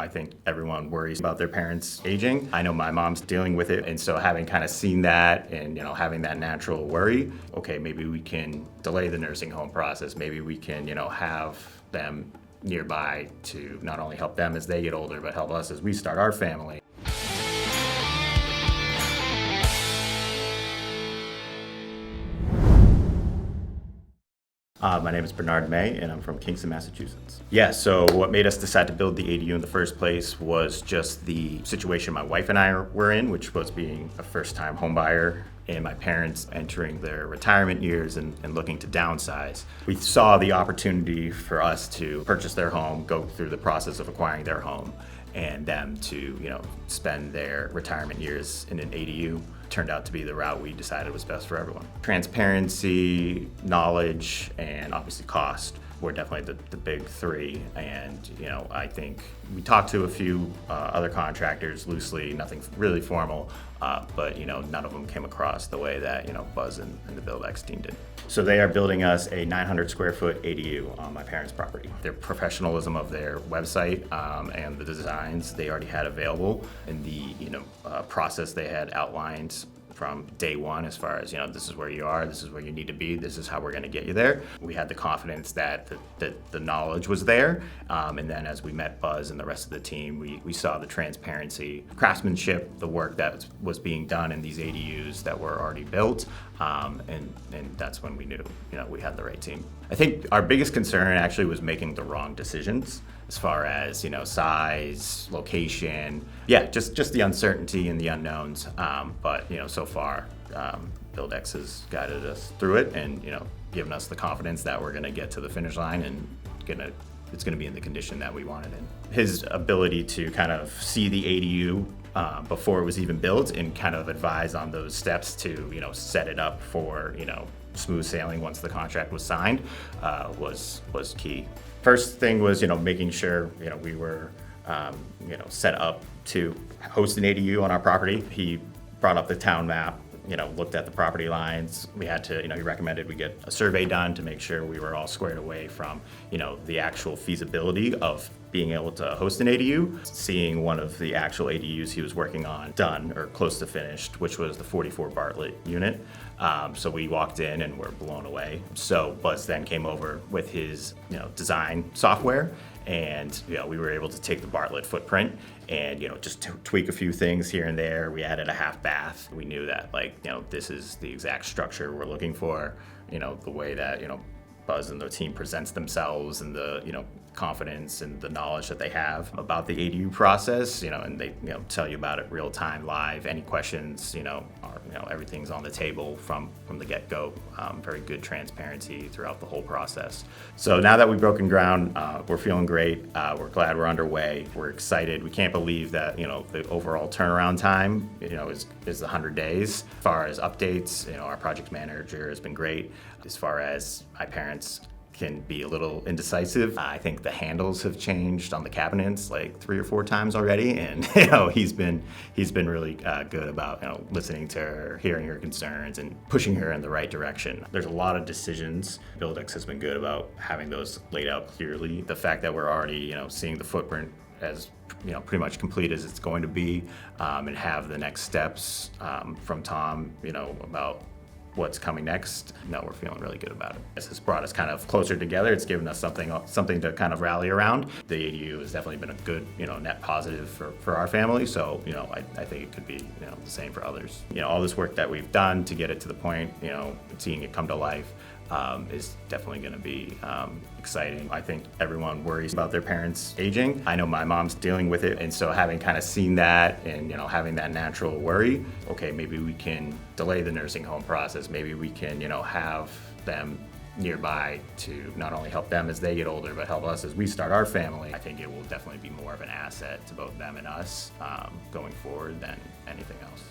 I think everyone worries about their parents aging. I know my mom's dealing with it, and so having kind of seen that and having that natural worry, okay, maybe we can delay the nursing home process. Maybe we can have them nearby to not only help them as they get older, but help us as we start our family. My name is Bernard May, and I'm from Kingston, Massachusetts. Yeah, so what made us decide to build the ADU in the first place was just the situation my wife and I were in, which was being a first-time home buyer and my parents entering their retirement years and looking to downsize. We saw the opportunity for us to purchase their home, go through the process of acquiring their home, and them to spend their retirement years in an ADU. Turned out to be the route we decided was best for everyone. Transparency, knowledge, and obviously cost were definitely the big three. And I think we talked to a few other contractors loosely, nothing really formal, but none of them came across the way that Buzz and the BuildX team did. So they are building us a 900 square foot ADU on my parents' property. Their professionalism of their website and the designs they already had available, and the process they had outlined from day one, as far as this is where you are, this is where you need to be, this is how we're going to get you there. We had the confidence that the knowledge was there, and then as we met Buzz and the rest of the team, we saw the transparency, craftsmanship, the work that was being done in these ADUs that were already built, and that's when we knew we had the right team. I think our biggest concern actually was making the wrong decisions as far as size, location, just the uncertainty and the unknowns. But so far, BuildX has guided us through it and given us the confidence that we're going to get to the finish line and it's going to be in the condition that we want it in. His ability to kind of see the ADU before it was even built and kind of advise on those steps to set it up for smooth sailing once the contract was signed was key. First thing was making sure we were set up to host an ADU on our property. He brought up the town map, looked at the property lines. We had to, he recommended we get a survey done to make sure we were all squared away from, the actual feasibility of being able to host an ADU. Seeing one of the actual ADUs he was working on done or close to finished, which was the 44 Bartlett unit. So we walked in and were blown away. So Buzz then came over with his, design software, and we were able to take the Bartlett footprint and just tweak a few things here and there. We added a half bath. We knew that this is the exact structure we're looking for. The way that Buzz and the team presents themselves and the confidence and the knowledge that they have about the ADU process, and they tell you about it real time, live. Any questions, everything's on the table from the get-go. Very good transparency throughout the whole process. So now that we've broken ground, we're feeling great. We're glad we're underway. We're excited. We can't believe that the overall turnaround time is 100 days. As far as updates, our project manager has been great. As far as my parents can be a little indecisive. I think the handles have changed on the cabinets like 3 or 4 times already, and he's been really good about listening to her, hearing her concerns, and pushing her in the right direction. There's a lot of decisions. BuildX has been good about having those laid out clearly. The fact that we're already seeing the footprint as pretty much complete as it's going to be, and have the next steps from Tom about what's coming next. No, we're feeling really good about it. This has brought us kind of closer together. It's given us something to kind of rally around. The ADU has definitely been a good, net positive for our family. So, I think it could be, the same for others. All this work that we've done to get it to the point, seeing it come to life, is definitely going to be exciting. I think everyone worries about their parents aging. I know my mom's dealing with it, and so having kind of seen that and having that natural worry, okay, maybe we can delay the nursing home process. Maybe we can have them nearby to not only help them as they get older, but help us as we start our family. I think it will definitely be more of an asset to both them and us going forward than anything else.